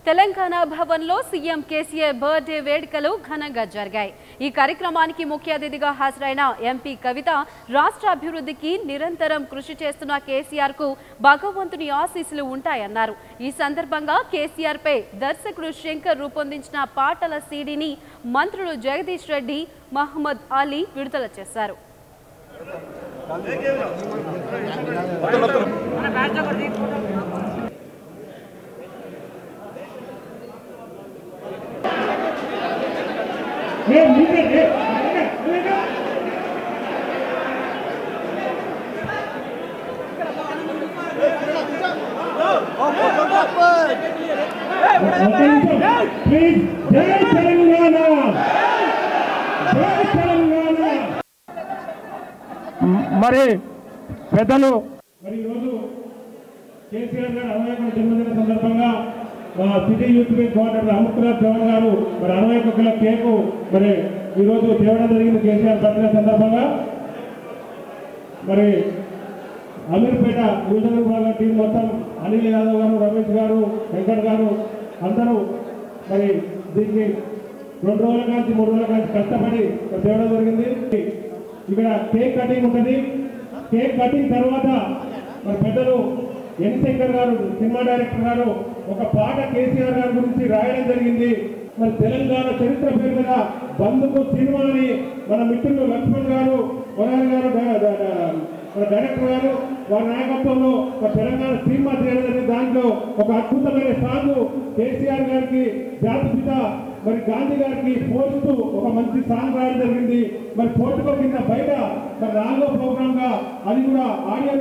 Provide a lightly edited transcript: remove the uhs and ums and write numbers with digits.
తెలంగాణ భవన్లో CM KCR birthday వేడుకలు ఘనంగా జరిగాయి। ఈ కార్యక్రమానికి ముఖ్య అతిథిగా హాజరైన ఎంపీ కవిత రాష్ట్ర అభివృద్ధికి నిరంతరం కృషి చేస్తున్న కేసీఆర్ కు భగవంతుని ఆశీస్సులు ఉంటాయన్నారు। ఈ సందర్భంగా కేసీఆర్ పై దర్శకుడు శంకర్ రూపొందించిన పాటల సీడీని మంత్రులు జగదీష్ రెడ్డి, మహమ్మద్ అలీ విడుదల చేశారు। మరి పెద్దలు మరి ఈరోజు కేసీఆర్ గారు 61వ జన్మదిన సందర్భంగా మా city youth wing coordinator Amritraj Chauhan గారు మరి 61 కిలో కేకు మరి ఈరోజు తేవడం జరిగింది। కేసీఆర్ బర్త్డే సందర్భంగా మరి అమీర్పేట యూజర్ విభాగం టీం మొత్తం అనిల్ యాదవ్ గారు, రమేష్ గారు, వెంకట్ గారు అందరూ మరి దీనికి 2 రోజుల నుంచి 3 రోజుల నుంచి కష్టపడి తేవడం జరిగింది। ఇక్కడ కేక్ కటింగ్ ఉంటుంది। కేక్ కటింగ్ తర్వాత మరి పెద్దలు ఎన్ శంకర్ గారు సినిమా డైరెక్టర్ గారు ఒక పాట కేసీఆర్ గారి గురించి రాయడం జరిగింది। మరి తెలంగాణ చరిత్ర పేరు మీద బంధుకు సినిమా అని మన మిత్రులు లక్ష్మణ్ గారు, వరారి గారు మన డైరెక్టర్ గారు వారి నాయకత్వంలో ఒక తెలంగాణ సినిమా చేయడం జరిగింది। దాంట్లో ఒక అద్భుతమైన సాంగ్ కేసీఆర్ గారికి జాతిపిత మరి గాంధీ గారికి పోల్చుతూ ఒక మంచి సాంగ్ రాయడం జరిగింది। మరి పోర్టుకో కింద బయట మరి 4వ ప్రోగ్రామ్ గా అది కూడా ఆడియో